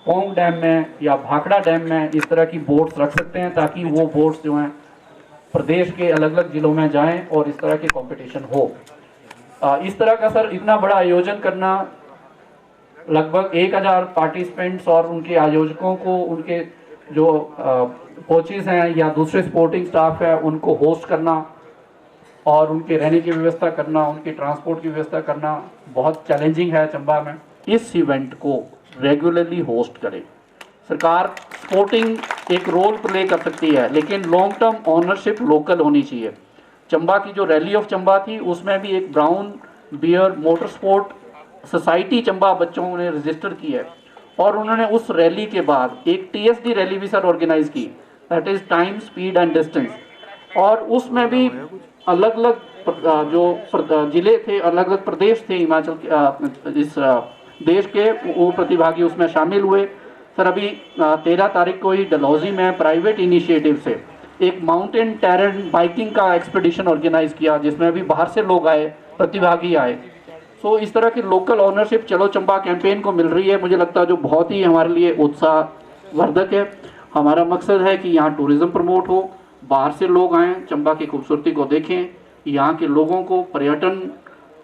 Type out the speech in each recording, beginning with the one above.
Pong dam में या Bhakra dam में इस तरह की बोट्स रख सकते हैं, ताकि वो बोट्स जो हैं प्रदेश के अलग अलग जिलों में जाएं और इस तरह के कंपटीशन हो। इस तरह का सर इतना बड़ा आयोजन करना, लगभग 1000 पार्टिसिपेंट्स और उनके आयोजकों को, उनके जो कोचेस हैं या दूसरे स्पोर्टिंग स्टाफ है, उनको होस्ट करना और उनके रहने की व्यवस्था करना, उनके ट्रांसपोर्ट की व्यवस्था करना बहुत चैलेंजिंग है चंबा में। इस इवेंट को रेगुलरली होस्ट करें। सरकार स्पोर्टिंग एक रोल प्ले कर सकती है, लेकिन लॉन्ग टर्म ऑनरशिप लोकल होनी चाहिए। चंबा की जो रैली ऑफ चंबा थी, उसमें भी एक brown bear motor sport society Chamba बच्चों ने रजिस्टर की है, और उन्होंने उस रैली के बाद एक टीएसडी रैली भी सर ऑर्गेनाइज की, that is time speed and distance. और उसमें भी अलग अलग जो जिले थे, अलग अलग प्रदेश थे हिमाचल इस देश के, वो प्रतिभागी उसमें शामिल हुए। सर अभी 13 तारीख को ही डलहौजी में प्राइवेट इनिशिएटिव से एक माउंटेन टेरेन बाइकिंग का एक्सपीडिशन ऑर्गेनाइज किया, जिसमें अभी बाहर से लोग आए, प्रतिभागी आए। सो इस तरह की लोकल ऑनरशिप चलो चंबा कैंपेन को मिल रही है, मुझे लगता है जो बहुत ही हमारे लिए उत्साहवर्धक है। हमारा मकसद है कि यहाँ टूरिज्म प्रमोट हो, बाहर से लोग आएँ, चंबा की खूबसूरती को देखें, यहाँ के लोगों को पर्यटन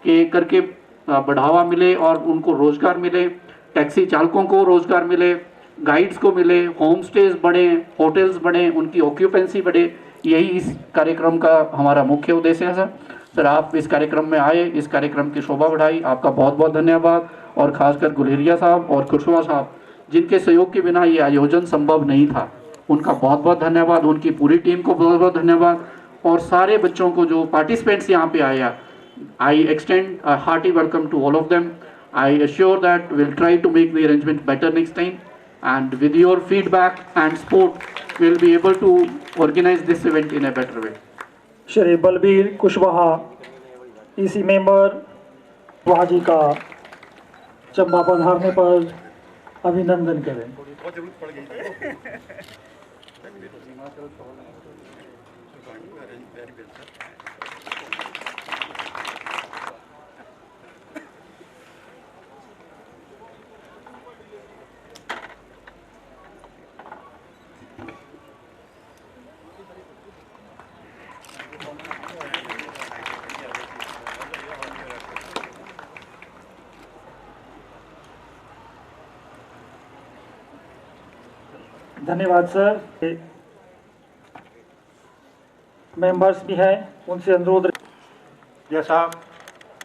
के करके बढ़ावा मिले और उनको रोजगार मिले, टैक्सी चालकों को रोजगार मिले, गाइड्स को मिले, होम स्टेज बढ़े, होटल्स बढ़े, उनकी ऑक्यूपेंसी बढ़े। यही इस कार्यक्रम का हमारा मुख्य उद्देश्य है सर। आप इस कार्यक्रम में आए, इस कार्यक्रम की शोभा बढ़ाई, आपका बहुत बहुत धन्यवाद। और खासकर गुलेरिया साहब और कुशवाहा साहब, जिनके सहयोग के बिना ये आयोजन संभव नहीं था, उनका बहुत बहुत धन्यवाद। उनकी पूरी टीम को बहुत बहुत धन्यवाद। और सारे बच्चों को जो पार्टिसिपेंट्स यहाँ पे आए, I extend a hearty welcome to all of them. I assure that we'll try to make the arrangement better next time, and with your feedback and support, we'll be able to organize this event in a better way. Shri Balbir Kushwaha EC member वहाँ जी का चंबा पधारने पर अभिनंदन करें। धन्यवाद sir. Members भी हैं, उनसे अनुरोध। जैसा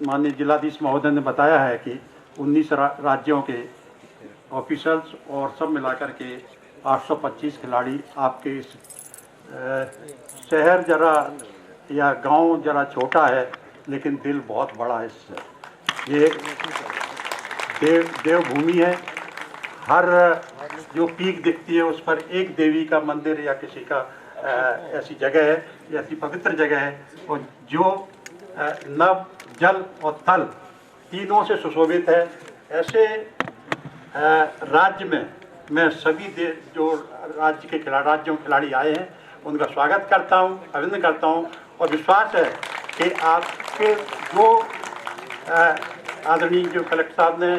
माननीय जिलाधीश महोदय ने बताया है कि 19 राज्यों के ऑफिसर्स और सब मिलाकर के 825 खिलाड़ी आपके इस शहर जरा या गांव जरा छोटा है, लेकिन दिल बहुत बड़ा है। इससे ये देवभूमि है। हर जो पीक दिखती है उस पर एक देवी का मंदिर या किसी का ऐसी जगह है, ऐसी पवित्र जगह है, और जो नभ, जल और थल तीनों से सुशोभित है। ऐसे राज्य में मैं सभी जो राज्यों खिलाड़ी आए हैं उनका स्वागत करता हूं, अभिनंदन करता हूं, और विश्वास है कि आपके जो आदरणीय जो कलेक्टर साहब ने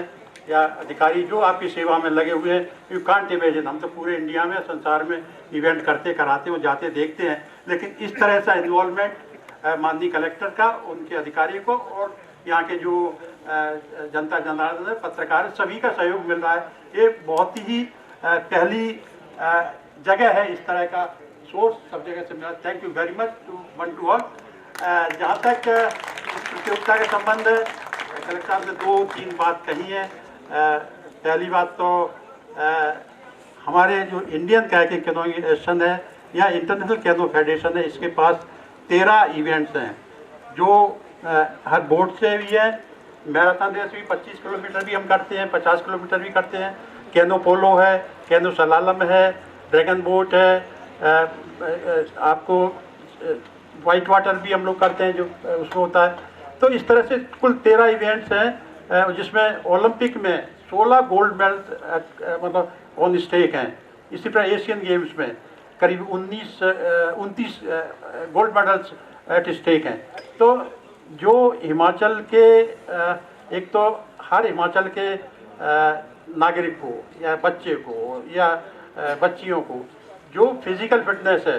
या अधिकारी जो आपकी सेवा में लगे हुए हैं, यू कांट इमेजिन। हम तो पूरे इंडिया में, संसार में इवेंट करते कराते हैं, जाते देखते हैं, लेकिन इस तरह से इन्वॉल्वमेंट माननीय कलेक्टर का, उनके अधिकारी को और यहाँ के जो जनता जनार्दन, पत्रकार, सभी का सहयोग मिल रहा है। ये बहुत ही पहली जगह है इस तरह का सोर्स, सब जगह से मिला। Thank you very much to one to all. जहाँ तक प्रतियोगिता के संबंध है, कलेक्टर साहब ने 2-3 बात कही है। पहली बात तो हमारे जो इंडियन कायाकिंग कैनो एसोसिएशन है या इंटरनेशनल कैनो फेडरेशन है, इसके पास 13 इवेंट्स हैं जो हर बोर्ड से भी है। मैराथन रेस भी 25 किलोमीटर भी हम करते हैं, 50 किलोमीटर भी करते हैं। कैनो पोलो है, कैनो सलालम है, ड्रैगन बोट है, आपको वाइट वाटर भी हम लोग करते हैं जो उसमें होता है। तो इस तरह से कुल 13 इवेंट्स हैं, जिसमें ओलंपिक में 16 गोल्ड मेडल मतलब ऑन स्टेक हैं। इसी तरह एशियन गेम्स में करीब 29 गोल्ड मेडल्स एट स्टेक हैं। तो जो हिमाचल के एक तो हर हिमाचल के नागरिक को या बच्चे को या बच्चियों को जो फिजिकल फिटनेस है,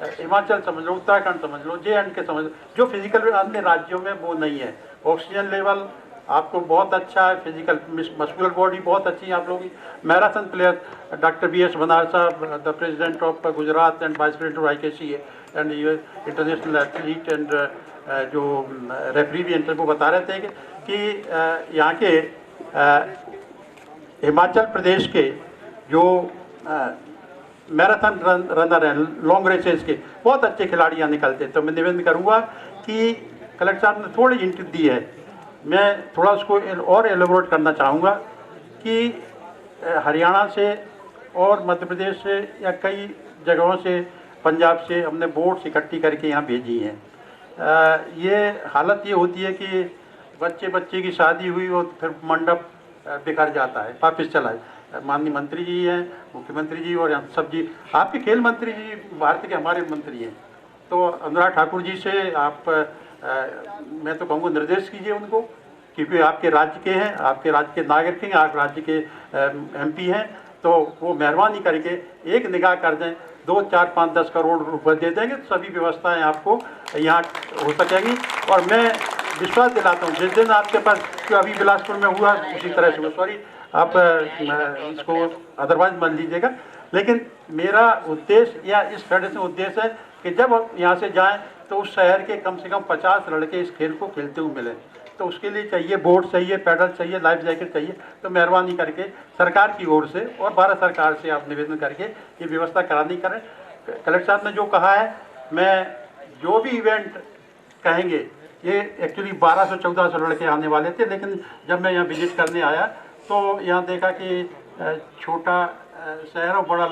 हिमाचल समझ लो, उत्तराखंड समझ लो, J&K समझ लो, जो फिजिकल अन्य राज्यों में वो नहीं है। ऑक्सीजन लेवल आपको बहुत अच्छा है, फिजिकल मस्कुलर बॉडी बहुत अच्छी है आप लोगों की। मैराथन प्लेयर डॉक्टर BS बनार साहब, the president of Gujarat and vice president of IKC and international athlete and जो रेफरी भी वो बता रहे थे कि यहाँ के हिमाचल प्रदेश के जो मैराथन रनर हैं, लॉन्ग रेसेस के बहुत अच्छे खिलाड़ी यहाँ निकलते हैं। तो मैं निवेदन करूँगा कि कलेक्टर साहब ने थोड़ी इंट दी है, मैं थोड़ा उसको और एलोबोरेट करना चाहूँगा कि हरियाणा से और मध्य प्रदेश से या कई जगहों से, पंजाब से हमने बोट्स इकट्ठी करके यहाँ भेजी हैं। ये हालत ये होती है कि बच्चे की शादी हुई और फिर मंडप बिखर जाता है, वापस चला है। माननीय मंत्री जी हैं, मुख्यमंत्री जी और सब जी, आपके खेल मंत्री जी भारत के हमारे मंत्री हैं, तो अनुराग ठाकुर जी से आप मैं तो कहूँगा निर्देश कीजिए उनको, क्योंकि आपके राज्य के हैं, आपके राज्य के नागरिक हैं, आप राज्य के MP हैं, तो वो मेहरबानी करके एक निगाह कर दें, 2, 4, 5, 10 करोड़ रुपए दे देंगे तो सभी व्यवस्थाएं आपको यहाँ हो सकेंगी। और मैं विश्वास दिलाता हूँ जिस दिन आपके पास, जो अभी बिलासपुर में हुआ उसी तरह से, सॉरी आप इसको अदरवाइज मान लीजिएगा, लेकिन मेरा उद्देश्य या इस फेडरेशन उद्देश्य है कि जब हम यहाँ से जाएं तो उस शहर के कम से कम 50 लड़के इस खेल को खेलते हुए मिले। तो उसके लिए चाहिए बोर्ड चाहिए, पैडल चाहिए, लाइफ जैकेट चाहिए। तो मेहरबानी करके सरकार की ओर से और भारत सरकार से आप निवेदन करके ये व्यवस्था करानी करें। कलेक्टर साहब ने जो कहा है, मैं जो भी इवेंट कहेंगे, ये एक्चुअली 1200-1400 लड़के आने वाले थे, लेकिन जब मैं यहाँ विजिट करने आया तो यहाँ देखा कि छोटा शहर और बड़ा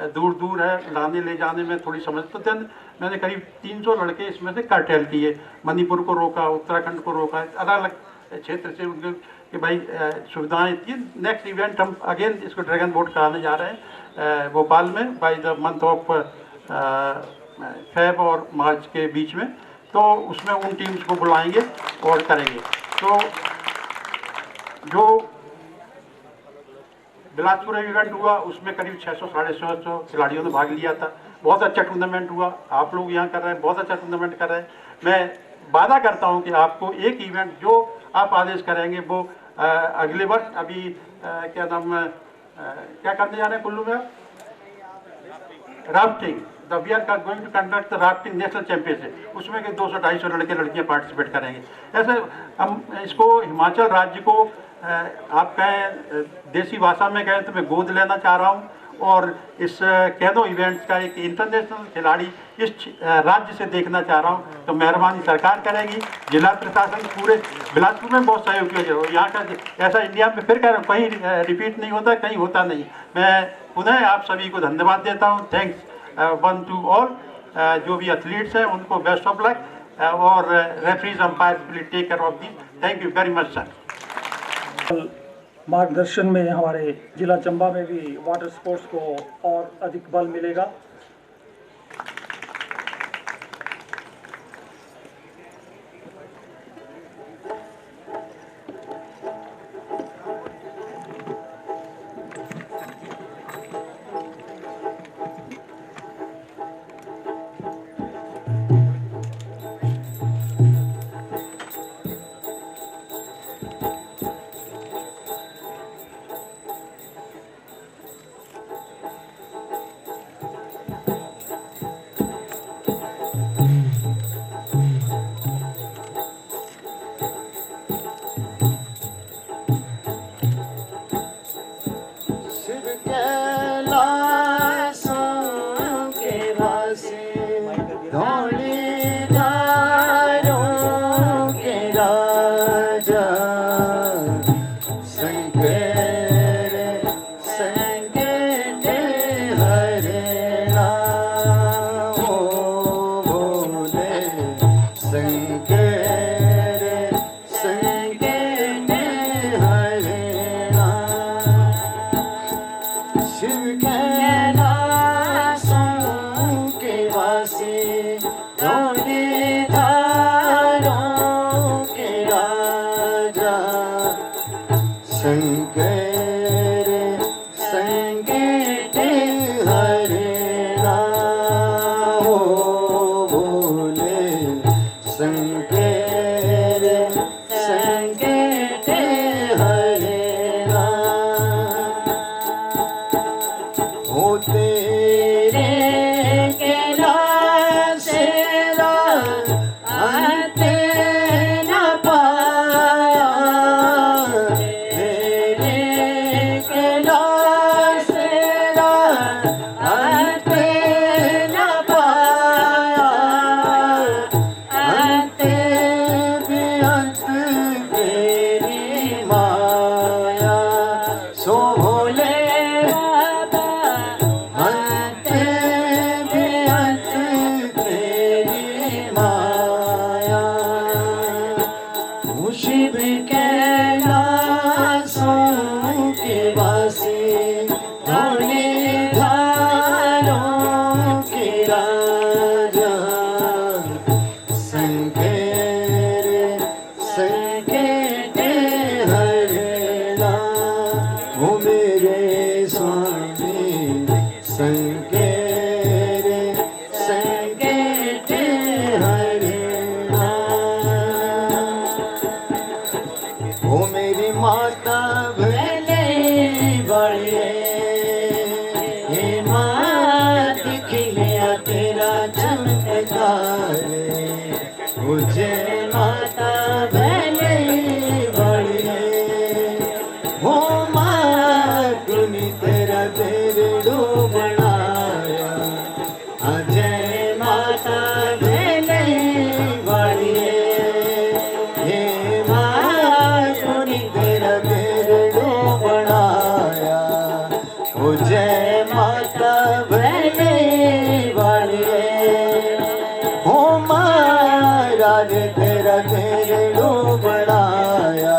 दूर दूर है, लाने ले जाने में थोड़ी समझ, तो दिन मैंने करीब 300 लड़के इसमें से कर्टेल किए, मणिपुर को रोका, उत्तराखंड को रोका, अलग अलग क्षेत्र से उनके कि भाई सुविधाएं थी। नेक्स्ट इवेंट हम अगेन इसको ड्रैगन बोट कराने जा रहे हैं भोपाल में by the month of Feb और मार्च के बीच में, तो उसमें उन टीम्स को बुलाएंगे और करेंगे। तो जो बिलासपुर इवेंट हुआ उसमें करीब 600-650 खिलाड़ियों ने भाग लिया था, बहुत अच्छा टूर्नामेंट हुआ। आप लोग यहाँ कर रहे हैं, बहुत अच्छा टूर्नामेंट कर रहे हैं। मैं वादा करता हूँ कि आपको एक इवेंट जो आप आदेश करेंगे वो अगले वर्ष, अभी क्या नाम क्या करने जा रहे हैं कुल्लू में आप? Rafting, we are going to conduct the rafting national championship, उसमें के 200-250 लड़के लड़कियाँ पार्टिसिपेट करेंगे। ऐसे हम इसको हिमाचल राज्य को आप कहें देसी भाषा में कहें तो मैं गोद लेना चाह रहा हूँ, और इस कैदो इवेंट्स का एक इंटरनेशनल खिलाड़ी इस राज्य से देखना चाह रहा हूँ। तो मेहरबानी सरकार करेगी, जिला प्रशासन पूरे बिलासपुर में बहुत सहयोग किया जाए। यहाँ का ऐसा इंडिया में फिर कह रहा हूँ, कहीं रिपीट नहीं होता, कहीं होता नहीं। मैं पुनः आप सभी को धन्यवाद देता हूँ। थैंक्स वन टू ऑल, जो भी एथलीट्स हैं उनको बेस्ट ऑफ लक, और referees umpire please take care of this. Thank you very much sir. मार्गदर्शन में हमारे जिला चंबा में भी वाटर स्पोर्ट्स को और अधिक बल मिलेगा। शंकर संकट हरना हो भोले शंकर संकट हरना हो तेरे कैलाश अंत न पाया तेरे कैलाश अंत न पाया अंत बेअंत तेरी माया सो भोले अंत बेअंत तेरी माया शिव कैलासों के वासी धौले धारों के राजा शंकर संकट हरना हो मेरे स्वामी शंकर संकट हरना ओ मेरी माता भले बड़े हे माँ दिख लिया तेरा चमत्कार मुझे माता भले बड़े हो माँ तूने तेरा तेरड़ो बनाया अजय माता भले बड़े हे माँ तूने तेरा तेरड़ो बनाया ओ जय माता भले बड़े हो महाराज तेरा तेरड़ो बनाया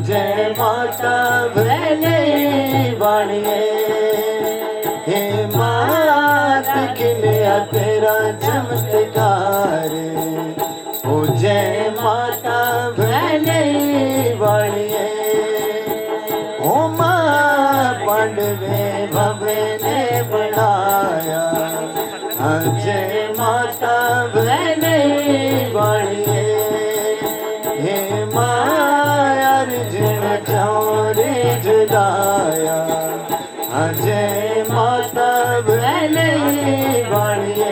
जय माता भले बड़े हे मात खिलिया तेरा चमत्कार ओ जय माता भले बड़े ओ माँ पांडवे भवे ने बनाया जय माता भले बड़े हे माँ अर्जुन चौरे जुलाया जय माता भले बड़े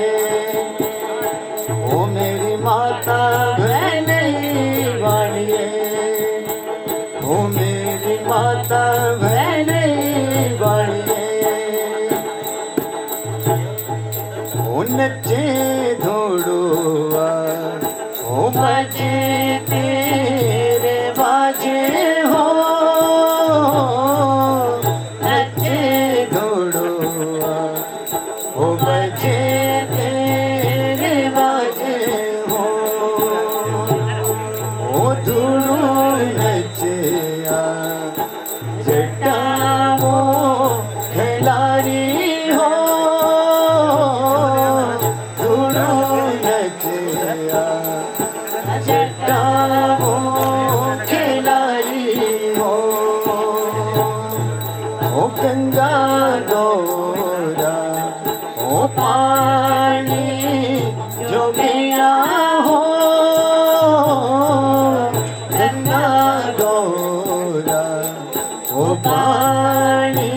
ओ मेरी माता भले बड़े ओ मेरी माता भले बड़े ओ नचे धोड़ुआ ओ बजे तेरे बाजे हो नचे धोड़ुआ ओ बजे तेरे बाजे हो ओ धूड़ू नचिया जटाओ खिलाड़ी हो धूड़ू नचिया जटाओ खिलाड़ी हो ओ गंगा गौरा ओ पानी जो गया हो गंगा गौरा ओ पानी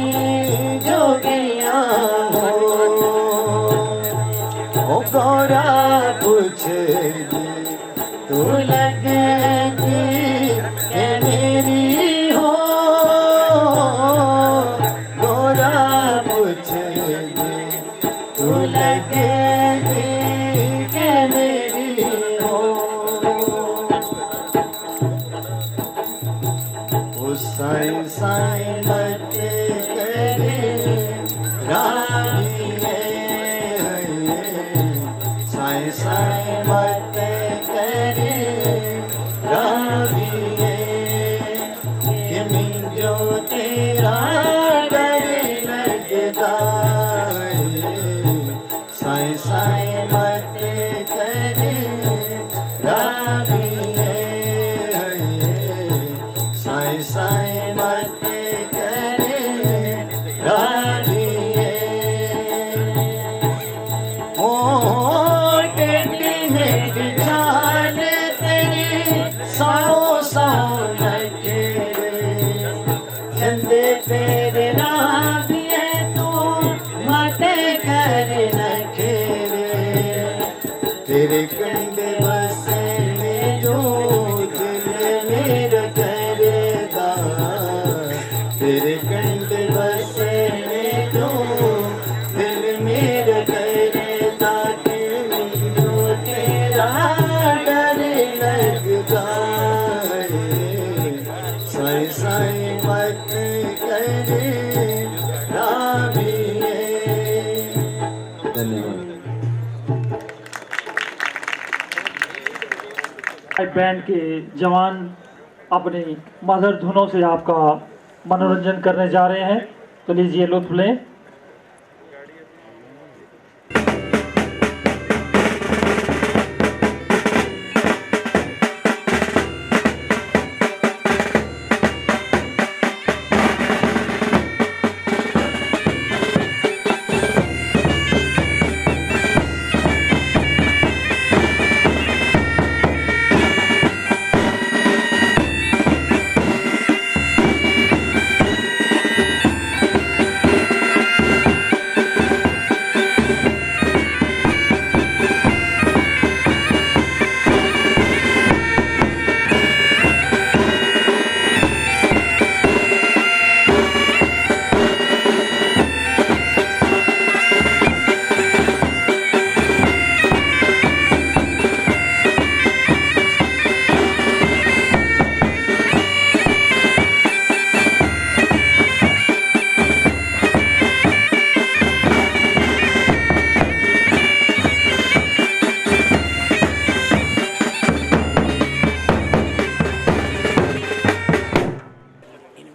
जो गया हो ओ गौरा पूछेगी तू लगती है मेरी हो गौरा पूछेगी तू लगती है मेरी हो ओ साईं साईं मत करे रानी साईं साईं मत करे रानी कि मिंजो तेरा डर लगता साईं साईं मत करे रानी साईं साईं मत करे रानिए ओ टेढ़ी मेरी चाल तेरी साओ साओ नखरे चंदे तेरे नाम है तू मत करे नखरे तेरे कंधे बसे में जो दिल मेरा करेगा तेरे कंधे बसे में जो दिल मेरा करेगा जो तेरा डर लग जाए साई साई मत करे रानिए। धन्यवाद। बैंड के जवान अपनी मधुर धुनों से आपका मनोरंजन करने जा रहे हैं, तो लीजिए लुत्फ लें।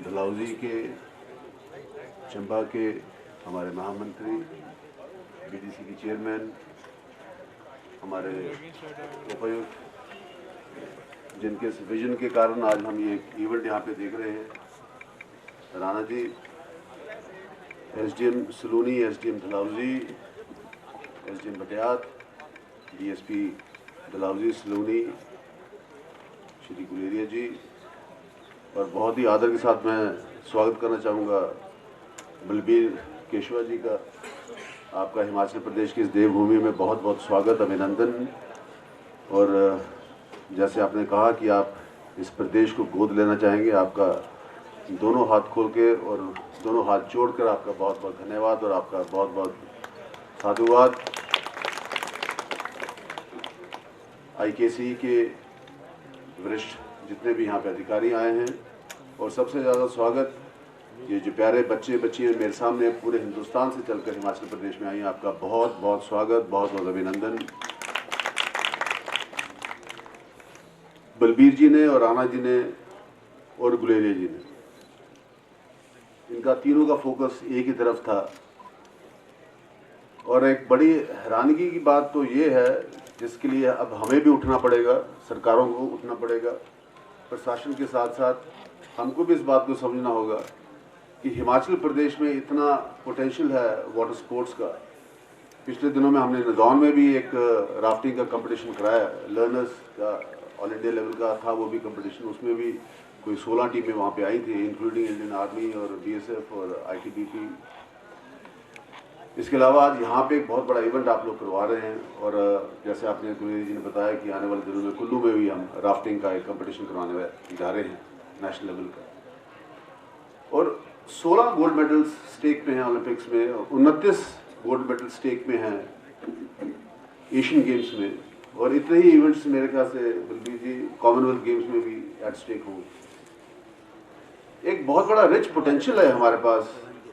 डलहौजी के चंबा के हमारे महामंत्री, बीडीसी के चेयरमैन, हमारे उपायुक्त, जिनके विजन के कारण आज हम ये इवेंट यहाँ पे देख रहे हैं, Rana ji, SDM Saluni, SDM Dalhousie, SDM Batiyat, DSP Dalhousie Saluni, Shri Guleria ji, और बहुत ही आदर के साथ मैं स्वागत करना चाहूँगा बलबीर केशवा जी का। आपका हिमाचल प्रदेश की इस देवभूमि में बहुत बहुत स्वागत, अभिनंदन। और जैसे आपने कहा कि आप इस प्रदेश को गोद लेना चाहेंगे, आपका दोनों हाथ खोल के और दोनों हाथ जोड़कर आपका बहुत बहुत धन्यवाद और आपका बहुत बहुत साधुवाद। IKC के वरिष्ठ जितने भी यहाँ पे अधिकारी आए हैं, और सबसे ज़्यादा स्वागत ये जो प्यारे बच्चे बच्चियाँ मेरे सामने पूरे हिंदुस्तान से चलकर हिमाचल प्रदेश में आई हैं, आपका बहुत बहुत स्वागत, बहुत बहुत अभिनंदन। बलबीर जी ने और राणा जी ने और गुलेरिया जी ने, इनका तीनों का फोकस एक ही तरफ था। और एक बड़ी हैरानगी की बात तो ये है, जिसके लिए अब हमें भी उठना पड़ेगा, सरकारों को उठना पड़ेगा, प्रशासन के साथ साथ हमको भी इस बात को समझना होगा कि हिमाचल प्रदेश में इतना पोटेंशियल है वाटर स्पोर्ट्स का। पिछले दिनों में हमने नदौन में भी एक राफ्टिंग का कंपटीशन कराया, लर्नर्स का ऑल इंडिया लेवल का था वो भी कंपटीशन। उसमें भी कोई 16 टीमें वहाँ पे आई थी, इंक्लूडिंग इंडियन आर्मी और BSF और ITBP। इसके अलावा आज यहाँ पे एक बहुत बड़ा इवेंट आप लोग करवा रहे हैं, और जैसे आपने गुलेरिया जी ने बताया कि आने वाले दिनों में कुल्लू में भी हम राफ्टिंग का एक कंपटीशन करवाने जा रहे हैं नेशनल लेवल का। और 16 गोल्ड मेडल्स स्टेक में हैं ओलंपिक्स में, और 29 गोल्ड मेडल स्टेक में हैं एशियन गेम्स में, और इतने ही इवेंट्स मेरे ख्याल से बल्कि जी कॉमनवेल्थ गेम्स में भी एट स्टेक होंगे। एक बहुत बड़ा रिच पोटेंशियल है हमारे पास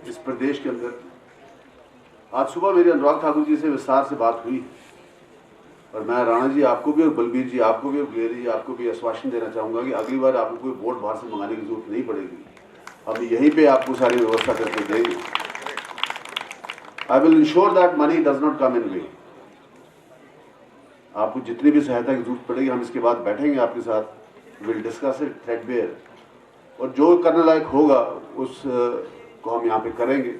इस प्रदेश के अंदर। आज सुबह मेरी अनुराग ठाकुर जी से विस्तार से बात हुई, और मैं राणा जी आपको भी और बलबीर जी आपको भी और गुलेरिया जी आपको भी आश्वासन देना चाहूँगा कि अगली बार आपको कोई बोट बाहर से मंगाने की जरूरत नहीं पड़ेगी, हम यहीं पे आपको सारी व्यवस्था करके देंगे। I will ensure that money does not come in way. आपको जितनी भी सहायता की जरूरत पड़ेगी, हम इसके बाद बैठेंगे आपके साथ, विल डिस्कस इट थ्रेडबेयर और जो करने लायक होगा उस को हम यहाँ पे करेंगे।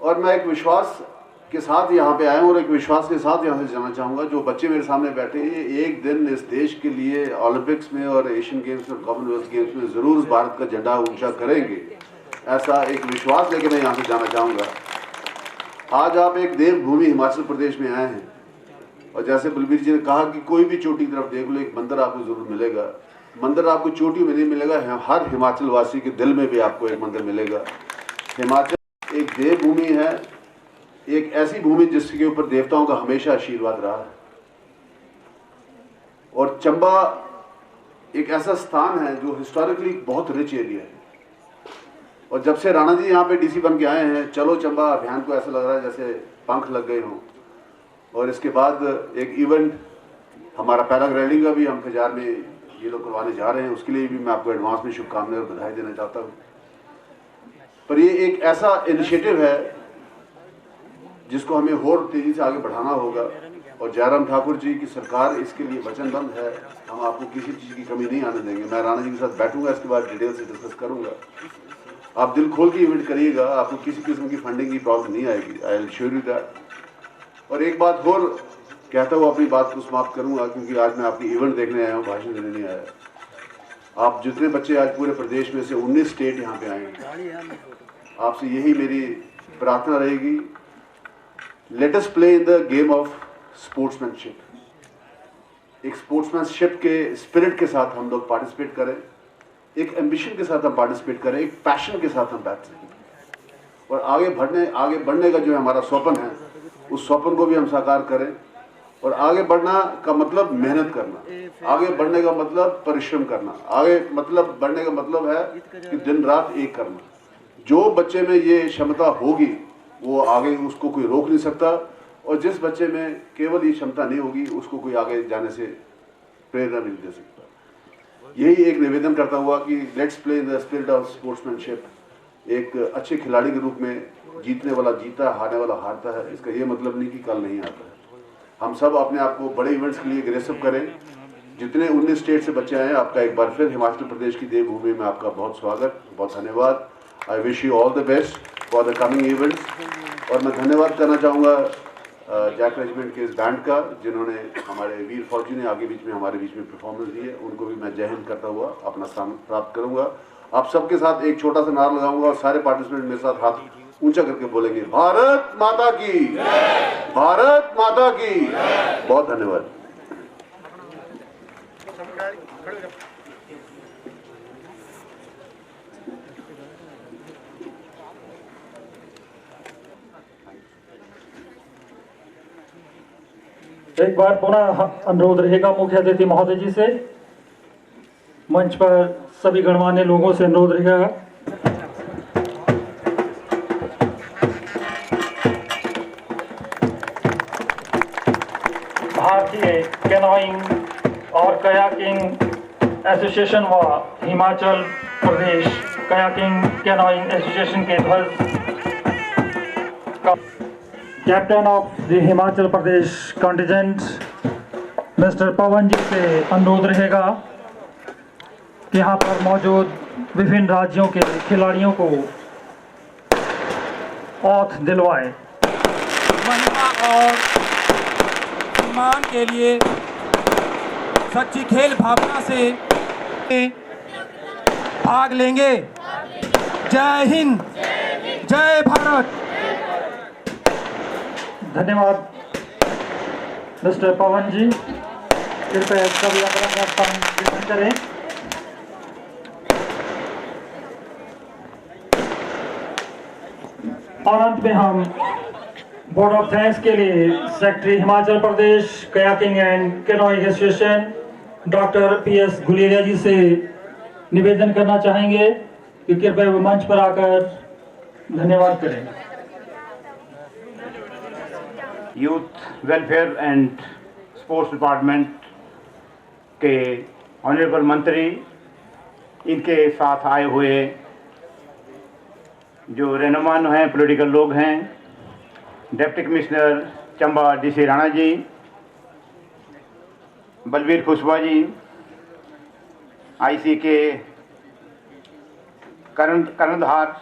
और मैं एक विश्वास के साथ यहाँ पे आया हूँ और एक विश्वास के साथ यहाँ से जाना चाहूँगा, जो बच्चे मेरे सामने बैठे हैं ये एक दिन इस देश के लिए ओलंपिक्स में और एशियन गेम्स में, कॉमनवेल्थ गेम्स में ज़रूर भारत का झंडा ऊंचा करेंगे, ऐसा एक विश्वास लेके मैं यहाँ से जाना चाहूँगा। आज आप एक देवभूमि हिमाचल प्रदेश में आए हैं और जैसे बलबीर जी ने कहा कि कोई भी चोटी की तरफ देख लो एक मंदिर आपको ज़रूर मिलेगा। मंदिर आपको चोटी में नहीं मिलेगा, हर हिमाचल वासी के दिल में भी आपको एक मंदिर मिलेगा। हिमाचल एक देवभूमि है, एक ऐसी भूमि जिसके ऊपर देवताओं का हमेशा आशीर्वाद रहा है। और चंबा एक ऐसा स्थान है जो हिस्टोरिकली बहुत रिच एरिया है। और जब से राणा जी यहाँ पे डीसी बन के आए हैं, चलो चंबा अभियान को ऐसा लग रहा है जैसे पंख लग गए हों। और इसके बाद एक इवेंट हमारा पैराग्लाइडिंग का भी हम खजार में ये लोग करवाने जा रहे हैं, उसके लिए भी मैं आपको एडवांस में शुभकामनाएं और बधाई देना चाहता हूँ। पर ये एक ऐसा इनिशिएटिव है जिसको हमें और तेजी से आगे बढ़ाना होगा और जयराम ठाकुर जी की सरकार इसके लिए वचनबद्ध है। हम आपको किसी चीज़ की कमी नहीं आने देंगे। मैं राणा जी के साथ बैठूंगा, इसके बाद डिटेल से डिस्कस करूंगा। आप दिल खोल के इवेंट करिएगा, आपको किसी किस्म की फंडिंग की प्रॉब्लम नहीं आएगी, I will sure you that. और एक बात और कहता हुआ अपनी बात को समाप्त करूंगा, क्योंकि आज मैं आपकी इवेंट देखने आया हूँ, भाषण देने नहीं आया। आप जितने बच्चे आज पूरे प्रदेश में से 19 स्टेट यहाँ पे आए हैं, आपसे यही मेरी प्रार्थना रहेगी, let us play in the game of sportsmanship. एक स्पोर्ट्समैनशिप के स्पिरिट के साथ हम लोग पार्टिसिपेट करें, एक एम्बिशन के साथ हम पार्टिसिपेट करें, एक पैशन के साथ हम बैठ सकें और आगे बढ़ने का जो हमारा स्वप्न है उस स्वप्न को भी हम साकार करें। और आगे बढ़ना का मतलब मेहनत करना, आगे बढ़ने का मतलब परिश्रम करना, आगे बढ़ने का मतलब है कि दिन रात एक करना। जो बच्चे में ये क्षमता होगी वो आगे उसको कोई रोक नहीं सकता, और जिस बच्चे में केवल ये क्षमता नहीं होगी उसको कोई आगे जाने से प्रेरणा नहीं दे सकता। यही एक निवेदन करता हुआ कि let's play in the spirit of sportsmanship. एक अच्छे खिलाड़ी के रूप में जीतने वाला जीता, हारने वाला हारता है। इसका ये मतलब नहीं कि कल नहीं आता है। हम सब अपने आप को बड़े इवेंट्स के लिए अग्रेसिव करें। जितने 19 स्टेट से बच्चे आए, आपका एक बार फिर हिमाचल प्रदेश की देवभूमि में आपका बहुत स्वागत, बहुत धन्यवाद। I wish you all the best for the coming events. और मैं धन्यवाद करना चाहूँगा जैक रेजिमेंट के इस बैंड का, जिन्होंने हमारे वीर फौजी ने आगे बीच में हमारे बीच में परफॉर्मेंस दी है, उनको भी मैं जय हिंद करता हुआ अपना स्थान प्राप्त करूँगा। आप सबके साथ एक छोटा सा नारा लगाऊंगा और सारे पार्टिसिपेंट मेरे साथ हाथ ऊंचा करके बोलेंगे, भारत माता की, भारत माता की। बहुत धन्यवाद। एक बार पुनः अनुरोध रहेगा मुख्य अतिथि महोदय जी से, मंच पर सभी गणमान्य लोगों से अनुरोध रहेगा। भारतीय कैनोइंग और कयाकिंग एसोसिएशन व Himachal Pradesh kayaking canoeing association के ध्वज का captain of the Himachal Pradesh contingent mister Pawan ji से अनुरोध रहेगा कि यहाँ पर मौजूद विभिन्न राज्यों के खिलाड़ियों को औथ दिलवाए। महिमा और सम्मान के लिए सच्ची खेल भावना से भाग लेंगे। जय हिंद, जय भारत। धन्यवाद मिस्टर पवन जी। कृपया सभी अपना स्थान ग्रहण करें। और अंत में हम बोर्ड ऑफ थैंक्स के लिए secretary Himachal Pradesh kayaking and canoeing association doctor PS Guleria ji से निवेदन करना चाहेंगे कि कृपया वो मंच पर आकर धन्यवाद करें। Youth welfare and sports department के ऑनरेबल मंत्री, इनके साथ आए हुए जो रेनुमान हैं, पॉलिटिकल लोग हैं, deputy commissioner Chamba DC Rana ji, Balbir Kushwaha ji, IC के कर्णधार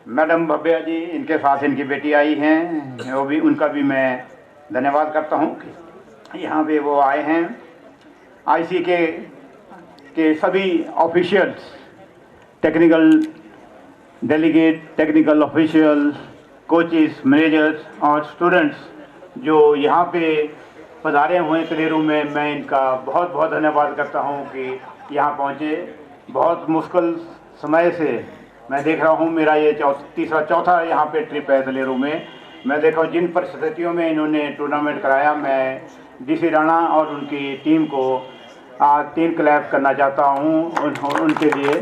मैडम भव्या जी, इनके साथ इनकी बेटी आई हैं, वो भी उनका भी मैं धन्यवाद करता हूँ कि यहाँ पे वो आए हैं। आईसी के सभी officials, technical delegate, technical official, coaches, managers और स्टूडेंट्स जो यहाँ पे पधारे हुए हैं कलेरू में, मैं इनका बहुत बहुत धन्यवाद करता हूँ कि यहाँ पहुँचे। बहुत मुश्किल समय से मैं देख रहा हूँ, मेरा ये चौथा यहाँ पे ट्रिप है कलेरू में। मैं देखा हूँ जिन परिस्थितियों में इन्होंने टूर्नामेंट कराया, मैं डीसी राणा और उनकी टीम को 3 क्लैप करना चाहता हूँ उनके लिए।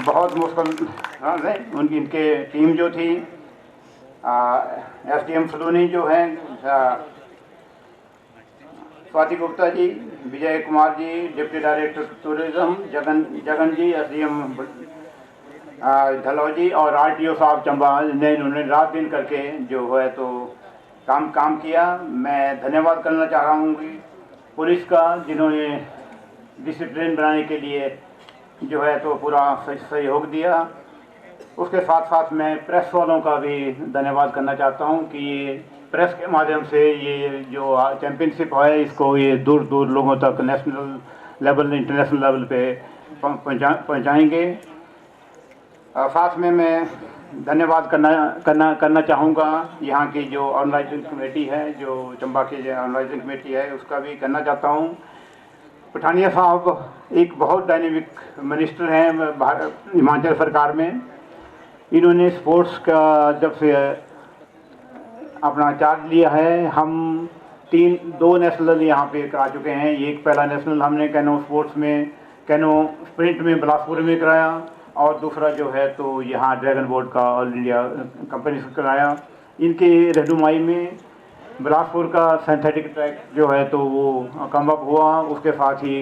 बहुत मुश्किल उनकी इनके टीम जो थी, SDM सलूनी जो हैं, Swati Gupta ji, Vijay Kumar ji, deputy director tourism, Jagan जी, SDM धलौजी और RTO साहब चंबा ने इन्होंने रात दिन करके जो है तो काम किया। मैं धन्यवाद करना चाह रहा हूँ कि पुलिस का, जिन्होंने डिसिप्लिन बनाने के लिए जो है तो पूरा सहयोग दिया। उसके साथ साथ मैं प्रेस वालों का भी धन्यवाद करना चाहता हूँ कि ये प्रेस के माध्यम से ये जो चैम्पियनशिप है, इसको ये दूर दूर लोगों तक, नेशनल लेवल, इंटरनेशनल लेवल पे पहुँचाएँगे। साथ में मैं धन्यवाद करना चाहूँगा यहाँ की जो ऑर्गेनाइजिंग कमेटी है, जो चंबा की जो ऑर्गेनाइजिंग कमेटी है, उसका भी करना चाहता हूँ। पठानिया साहब एक बहुत डायनेमिक मिनिस्टर हैं हिमाचल सरकार में। इन्होंने स्पोर्ट्स का जब से अपना चार्ज लिया है, हम 2 नेशनल यहाँ पे करा चुके हैं। एक पहला नेशनल हमने कैनो स्पोर्ट्स में, कैनो स्प्रिंट में बिलासपुर में कराया, और दूसरा जो है तो यहाँ ड्रैगन बोट का ऑल इंडिया कंपनी से कराया। इनके रहनुमाई में बिलासपुर का सिंथेटिक ट्रैक जो है तो वो कम अप हुआ। उसके साथ ही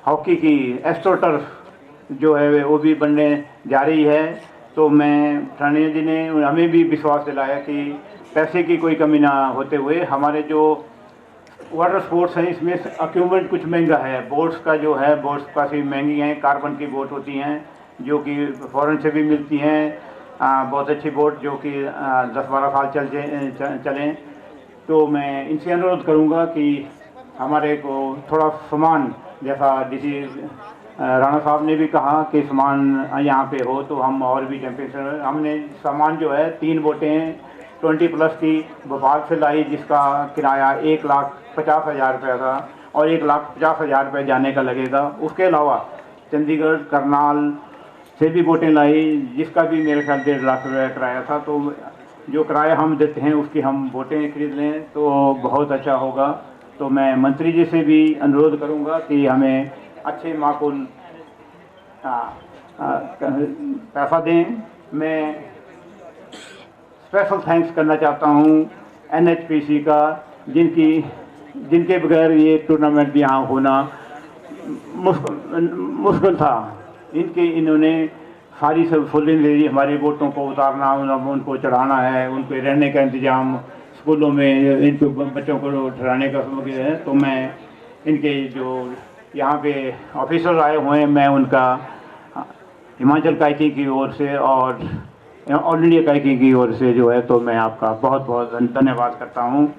हॉकी की एस्ट्रोटर्फ जो है वो भी बनने जा रही है। तो मैं ठानिया जी ने हमें भी विश्वास दिलाया कि पैसे की कोई कमी ना होते हुए हमारे जो वाटर स्पोर्ट्स हैं, इसमें इक्विपमेंट कुछ महंगा है। बोट्स का जो है, बोट्स काफ़ी महंगी हैं, कार्बन की बोट होती हैं जो कि फॉरेन से भी मिलती हैं, बहुत अच्छी बोट जो कि 10-12 साल चलें। तो मैं इनसे अनुरोध करूंगा कि हमारे को थोड़ा सामान, जैसा डीसी राणा साहब ने भी कहा कि सामान यहाँ पे हो, तो हम और भी चैम्पियनशिप, हमने सामान जो है 3 बोटें 20+ की भोपाल से लाई, जिसका किराया 1,50,000 रुपये था और 1,50,000 रुपये जाने का लगेगा। उसके अलावा चंडीगढ़, करनाल से भी बोटें लाई, जिसका भी मेरे ख्याल 1.5 लाख रुपये किराया था। तो जो किराया हम देते हैं उसकी हम बोटें खरीद लें तो बहुत अच्छा होगा। तो मैं मंत्री जी से भी अनुरोध करूंगा कि हमें अच्छे माकूल पैसा दें। मैं स्पेशल थैंक्स करना चाहता हूं NHPC का, जिनके बगैर ये टूर्नामेंट यहाँ होना मुश्किल था। इन्होंने सारी सहूलियत, हमारे बोटों को उतारना, उनको चढ़ाना है, उनको रहने का इंतजाम, स्कूलों में इनको बच्चों को ठहराने का है। तो मैं इनके जो यहाँ पे ऑफिसर आए हुए हैं, मैं उनका हिमाचल काइकिंग की ओर से और ऑल इंडिया काइकिंग की ओर से जो है तो मैं आपका बहुत बहुत धन्यवाद करता हूँ।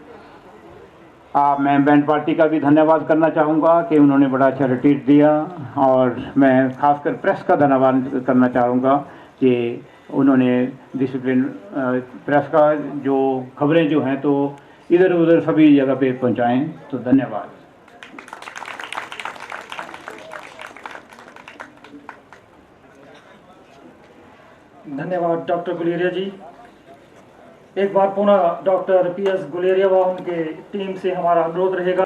मैं बैंड पार्टी का भी धन्यवाद करना चाहूँगा कि उन्होंने बड़ा अच्छा रिट्रीट दिया, और मैं खासकर प्रेस का धन्यवाद करना चाहूँगा कि उन्होंने डिसिप्लिन प्रेस का जो खबरें जो हैं तो इधर उधर सभी जगह पे पहुँचाएँ। तो धन्यवाद। धन्यवाद डॉक्टर गुलेरिया जी। एक बार पुनः डॉक्टर PS गुलेरिया व उनके टीम से हमारा अनुरोध रहेगा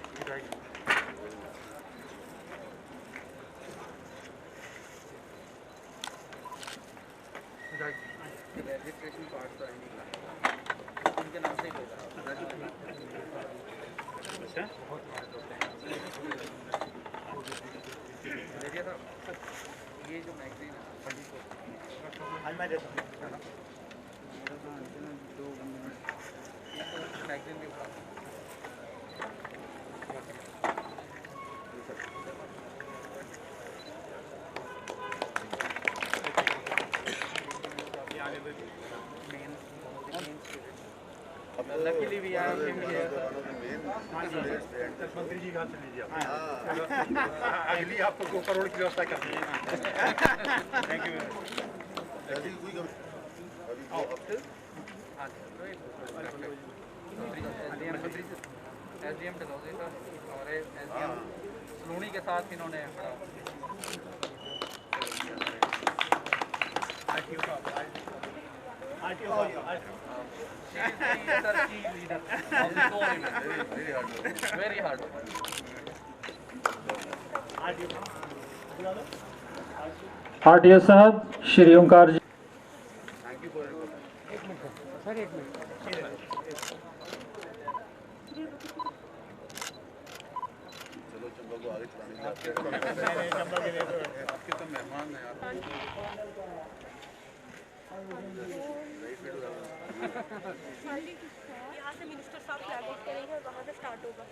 लकीली वी आर मंत्री जी कहाँ से लीजिए अगली आपको 2 करोड़ की व्यवस्था करनी है। Thank you. SDM Dalhousie sir और SDM सलूनी के साथ इन्होंने वेरी हार्ड आरटीओ साहब श्री ओंकार जी। आपके तो मेहमान हैं आप। यहाँ से मिनिस्टर साहब फ्लैग ऑफ करेंगे और वहाँ से स्टार्ट होगा।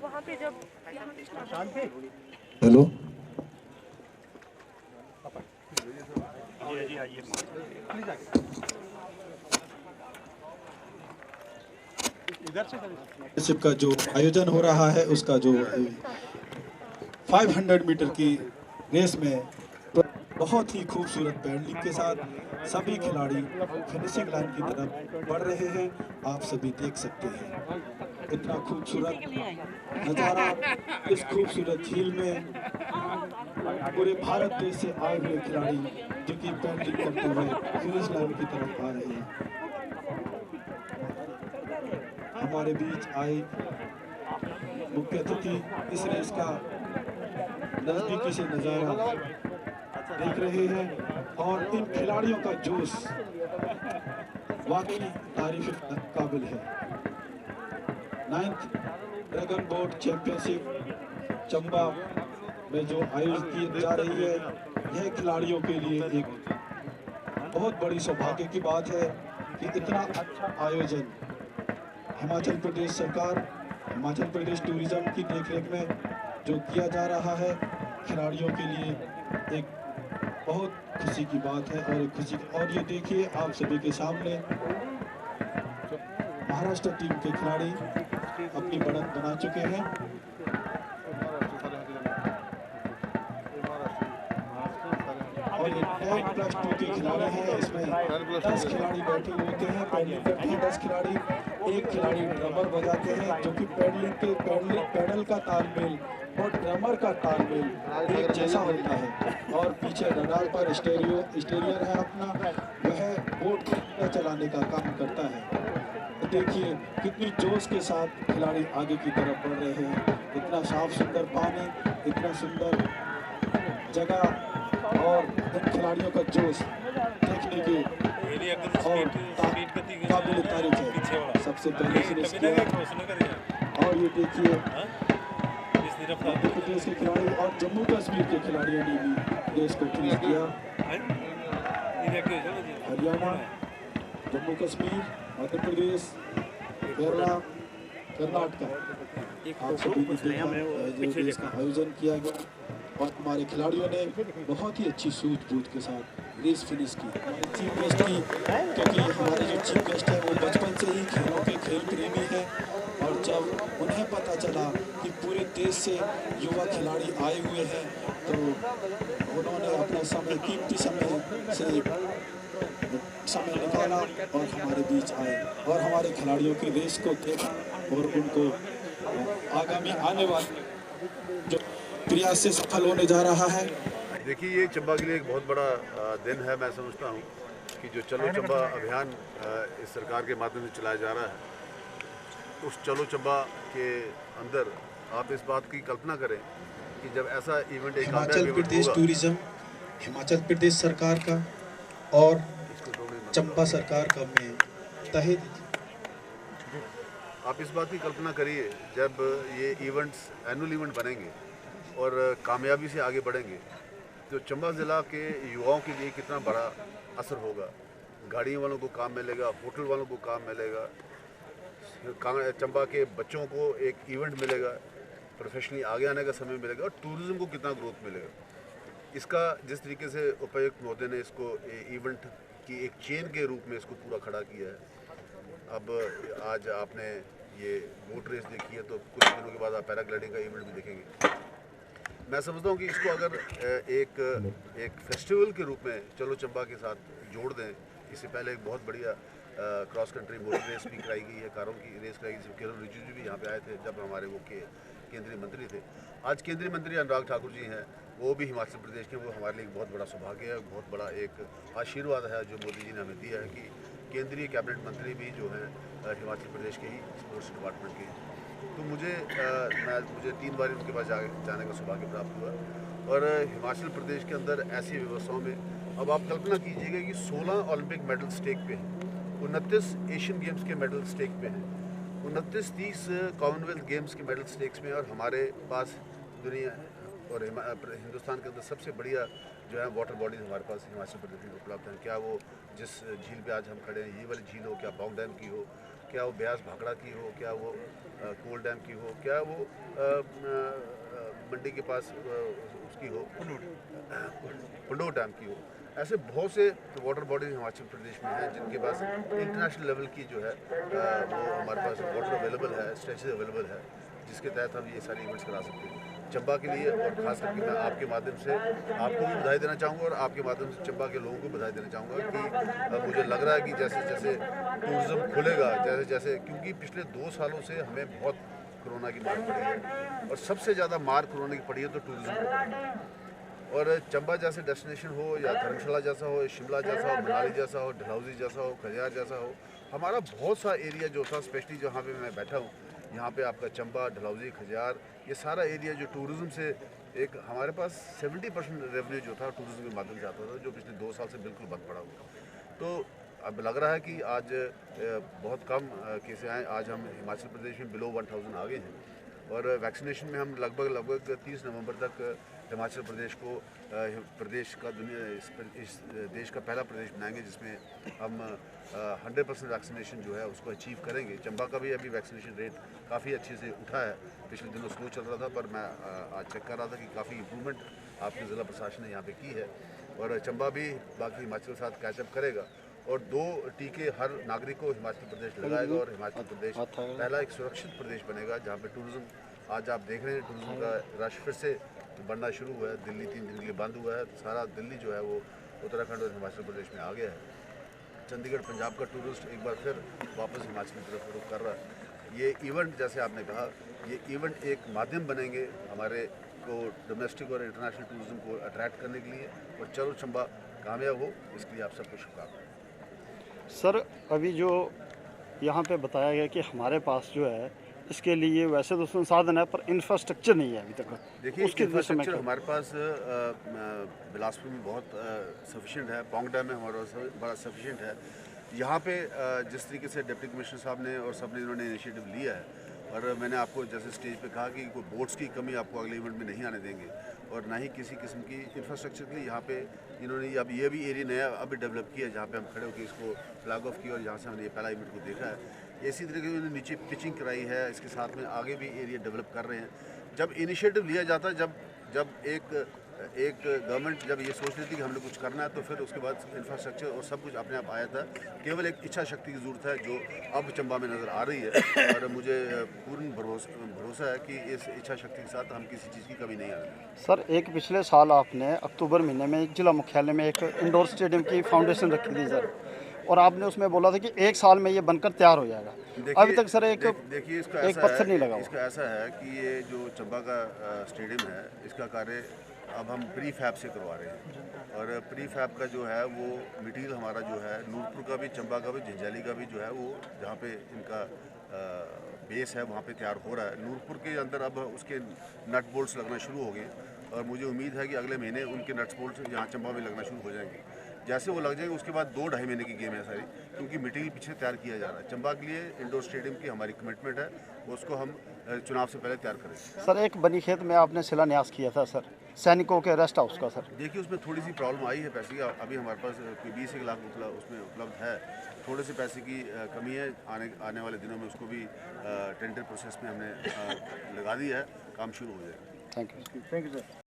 वहाँ पे जब यहाँ पे स्टार्ट हेलो का जो आयोजन हो रहा है उसका जो 500 मीटर की रेस में तो बहुत ही खूबसूरत पैडलिंग के साथ सभी खिलाड़ी फिनिशिंग लाइन की तरफ बढ़ रहे हैं। आप सभी देख सकते हैं इतना खूबसूरत नज़ारा। इस खूबसूरत झील में पूरे भारत देश से आए हुए खिलाड़ी जो कि पैडलिंग करते हुए फिनिश लाइन की तरफ आ रहे हैं। हमारे बीच आए मुख्य अतिथि इस रेस का नज़दीकी से नज़ारा देख रहे हैं और इन खिलाड़ियों का जोश वाकई तारीफ काबिल है। 9th dragon boat championship Chamba में जो आयोजित की जा रही है यह खिलाड़ियों के लिए एक बहुत बड़ी सौभाग्य की बात है कि इतना अच्छा आयोजन हिमाचल प्रदेश सरकार हिमाचल प्रदेश टूरिज्म की देखरेख में जो किया जा रहा है खिलाड़ियों के लिए एक बहुत खुशी की बात है और एक खुशी। और ये देखिए आप सभी के सामने महाराष्ट्र टीम के खिलाड़ी अपनी बढ़त बना चुके हैं। और ये 10+2 के खिलाड़ी हैं। इसमें 10 खिलाड़ी बैठे होते हैं, पैडलिंग करते हैं 10 खिलाड़ी। एक खिलाड़ी ड्रमर बजाते हैं जो कि पैडल का तालमेल और ड्रमर का तालमेल एक जैसा होता है। और पीछे रडार पर स्टीरियर है अपना, वह बोट को चलाने का काम करता है। तो देखिए कितनी जोश के साथ खिलाड़ी आगे की तरफ बढ़ रहे हैं। इतना साफ सुंदर पानी, इतना सुंदर जगह और इन खिलाड़ियों का जोश देखने के और काबिल तारीफ है। सबसे पहले फिनिश किया और ये देखिए मध्य प्रदेश के खिलाड़ी और जम्मू कश्मीर के खिलाड़ियों ने भी देश को फिनिश किया। हरियाणा, जम्मू कश्मीर, मध्य प्रदेश, केरला, कर्नाटका आप सभी ने देखा जो इसका आयोजन किया गया और हमारे खिलाड़ियों ने बहुत ही अच्छी सूझबूझ के साथ रेस फिनिश की। हमारे चीफ गेस्ट की क्योंकि हमारे जो चीफ गेस्ट है वो बचपन से ही खेलों के खेल प्रेमी है और जब उन्हें पता चला कि पूरे देश से युवा खिलाड़ी आए हुए हैं तो उन्होंने अपना कीमती समय निकाला और हमारे बीच आए और हमारे खिलाड़ियों की रेस को देखा और उनको आगामी आने वाले जो प्रयास से सफल होने जा रहा है। देखिए ये चंबा के लिए एक बहुत बड़ा दिन है। मैं समझता हूँ कि जो चलो चंबा अभियान इस सरकार के माध्यम से चलाया जा रहा है, उस चलो चंबा के अंदर आप इस बात की कल्पना करें कि जब ऐसा इवेंट हिमाचल प्रदेश टूरिज्म, हिमाचल प्रदेश सरकार का और चंबा सरकार का में तहे आप इस बात की कल्पना करिए जब ये इवेंट्स एनुअल इवेंट बनेंगे और कामयाबी से आगे बढ़ेंगे तो चंबा ज़िला के युवाओं के लिए कितना बड़ा असर होगा। गाड़ियों वालों को काम मिलेगा, होटल वालों को काम मिलेगा, चंबा के बच्चों को एक इवेंट मिलेगा, प्रोफेशनली आगे आने का समय मिलेगा और टूरिज़्म को कितना ग्रोथ मिलेगा। इसका जिस तरीके से उपायुक्त महोदय ने इसको इवेंट की एक चेन के रूप में इसको पूरा खड़ा किया है, अब आज आपने ये बोट रेस देखी है, तो कुछ दिनों के बाद आप पैराग्लाइडिंग का इवेंट भी देखेंगे। मैं समझता हूँ कि इसको अगर एक फेस्टिवल के रूप में चलो चंबा के साथ जोड़ दें। इससे पहले एक बहुत बढ़िया क्रॉस कंट्री मोटर रेस भी कराई गई है, कारों की रेस कराई गई। किरण रिजिजू भी यहाँ पे आए थे जब हमारे वो केंद्रीय मंत्री थे। आज केंद्रीय मंत्री अनुराग ठाकुर जी हैं, वो भी हिमाचल प्रदेश के। वो हमारे लिए एक बहुत बड़ा सौभाग्य है, बहुत बड़ा एक आशीर्वाद है जो मोदी जी ने हमें दिया है कि केंद्रीय कैबिनेट मंत्री भी जो हैं हिमाचल प्रदेश के ही स्पोर्ट्स डिपार्टमेंट के। तो मुझे 3 बार उनके पास जाने का सौभाग्य प्राप्त हुआ। और हिमाचल प्रदेश के अंदर ऐसी व्यवस्थाओं में अब आप कल्पना कीजिएगा कि 16 ओलंपिक मेडल स्टेक पे हैं, 29 एशियन गेम्स के मेडल स्टेक पे हैं, 29-30 कॉमनवेल्थ गेम्स के मेडल स्टेक्स में। और हमारे पास दुनिया और हिंदुस्तान के अंदर सबसे बढ़िया जो है वाटर बॉडीज हमारे पास हिमाचल प्रदेश में उपलब्ध हैं। क्या वो जिस झील पे आज हम खड़े हैं, ये वाली झील हो, क्या पौंग डैम की हो, क्या वो ब्यास भाखड़ा की हो, क्या वो कोल डैम की हो, क्या वो मंडी के पास उसकी हो, पंडोर डैम की हो। ऐसे बहुत से वाटर बॉडीज हिमाचल प्रदेश में हैं जिनके पास इंटरनेशनल लेवल की जो है वो हमारे पास वाटर अवेलेबल है, स्ट्रेचेज अवेलेबल है, जिसके तहत हम ये सारे इवेंट्स करा सकते हैं चंबा के लिए। और ख़ास करके मैं आपके माध्यम से आपको भी बधाई देना चाहूँगा और आपके माध्यम से चंबा के लोगों को बधाई देना चाहूँगा कि मुझे लग रहा है कि जैसे जैसे टूरिज़्म खुलेगा, जैसे जैसे, क्योंकि पिछले 2 सालों से हमें बहुत कोरोना की मार पड़ी है और सबसे ज़्यादा मार कोरोना की पड़ी है तो टूरिज़्म को पड़ी है। और चंबा जैसे डेस्टिनेशन हो या धर्मशाला जैसा हो, शिमला जैसा हो, मनाली जैसा हो, डलहौजी जैसा हो, खजियार जैसा हो, हमारा बहुत सा एरिया जो था, स्पेशली जहाँ पे मैं बैठा हूँ, यहाँ पे आपका चंबा, डलहौजी, खजियार, ये सारा एरिया जो टूरिज़्म से एक हमारे पास 70% रेवेन्यू जो था टूरिज़्म के माध्यम से आता था, जो पिछले 2 साल से बिल्कुल बंद पड़ा हुआ। तो अब लग रहा है कि आज बहुत कम केसेस आए। आज हम हिमाचल प्रदेश में बिलो 1000 आ गए हैं और वैक्सीनेशन में हम लगभग 30 नवंबर तक हिमाचल प्रदेश को प्रदेश का इस देश का पहला प्रदेश बनाएंगे जिसमें हम 100% वैक्सीनेशन जो है उसको अचीव करेंगे। चंबा का भी अभी वैक्सीनेशन रेट काफ़ी अच्छे से उठा है, पिछले दिनों स्लो चल रहा था, पर मैं आज चेक कर रहा था कि काफ़ी इम्प्रूवमेंट आपके ज़िला प्रशासन ने यहाँ पे की है और चंबा भी बाकी हिमाचल के साथ कैचअप करेगा और 2 टीके हर नागरिक को हिमाचल प्रदेश लगाएगा और हिमाचल प्रदेश पहला एक सुरक्षित प्रदेश बनेगा जहाँ पे टूरिज़्म, आज आप देख रहे हैं टूरिज़्म का रश फिर से बढ़ना शुरू हुआ है। दिल्ली 3 दिन के लिए बंद हुआ है, सारा दिल्ली जो है वो उत्तराखंड और हिमाचल प्रदेश में आ गया है। चंडीगढ़ पंजाब का टूरिस्ट एक बार फिर वापस हिमाचल की तरफ रुख कर रहा है। ये इवेंट, जैसे आपने कहा, ये इवेंट एक माध्यम बनेंगे हमारे को डोमेस्टिक और इंटरनेशनल टूरिज़्म को अट्रैक्ट करने के लिए और चलो चंबा कामयाब हो, इसके लिए आप सबको शुभकामनाएं। सर, अभी जो यहाँ पे बताया गया कि हमारे पास जो है इसके लिए वैसे तो संसाधन है पर इंफ्रास्ट्रक्चर नहीं है अभी तक। देखिए, उसके इंफ्रास्ट्रक्चर हमारे पास बिलासपुर में बहुत सफिशिएंट है, पौंग डैम में हमारा बड़ा सफिशिएंट है। यहाँ पे जिस तरीके से डिप्टी कमिश्नर साहब ने और सब ने इन्होंने इनिशिएटिव लिया है और मैंने आपको जैसे स्टेज पे कहा कि कोई बोट्स की कमी आपको अगले इवेंट में नहीं आने देंगे और ना ही किसी किस्म की इंफ्रास्ट्रक्चर के लिए यहाँ पे इन्होंने अब ये भी एरिया नया अभी डेवलप किया है जहाँ पे हम खड़े होकर इसको फ्लैग ऑफ किया और यहाँ से हमने ये पहला इवेंट को देखा है। इसी तरीके से उन्होंने नीचे पिचिंग कराई है, इसके साथ में आगे भी एरिया डेवलप कर रहे हैं। जब इनिशिएटिव लिया जाता है, जब एक गवर्नमेंट जब ये सोच रही थी कि हमने कुछ करना है तो फिर उसके बाद इंफ्रास्ट्रक्चर और सब कुछ अपने आप आया था। केवल एक इच्छा शक्ति की ज़रूरत है जो अब चंबा में नज़र आ रही है और मुझे पूर्ण भरोसा है कि इस इच्छा शक्ति के साथ हम किसी चीज़ की कमी नहीं आने देंगे। सर, एक पिछले साल आपने अक्टूबर महीने में एक जिला मुख्यालय में एक इंडोर स्टेडियम की फाउंडेशन रखी थी सर, और आपने उसमें बोला था कि 1 साल में ये बनकर तैयार हो जाएगा। अभी तक सर एक पत्थर नहीं लगा। इसका ऐसा है कि ये जो चंबा का स्टेडियम है, इसका कार्य अब हम प्री फैब से करवा रहे हैं और प्री फैब का जो है वो मटेरियल हमारा जो है नूरपुर का भी, चंबा का भी, झंझाली का भी जो है वो जहाँ पे इनका बेस है वहाँ पे तैयार हो रहा है। नूरपुर के अंदर अब उसके नट बोल्ट्स लगना शुरू हो गए और मुझे उम्मीद है कि अगले महीने उनके नट्स बोल्ट्स यहाँ चंबा में लगना शुरू हो जाएंगे। जैसे वो लग जाएंगे उसके बाद 2-2.5 महीने की गेम है सारी, क्योंकि मटेरियल पीछे तैयार किया जा रहा है। चंबा के लिए इंडोर स्टेडियम की हमारी कमिटमेंट है, उसको हम चुनाव से पहले तैयार करेंगे। सर, एक बनी खेत में आपने शिलान्यास किया था सर, सैनिकों के रेस्ट हाउस का। सर देखिए, उसमें थोड़ी सी प्रॉब्लम आई है पैसे की। अभी हमारे पास 20 लाख उसमें उपलब्ध है, थोड़े से पैसे की कमी है। आने वाले दिनों में उसको भी टेंडर प्रोसेस में हमने लगा दिया है, काम शुरू हो जाएगा। Thank you sir.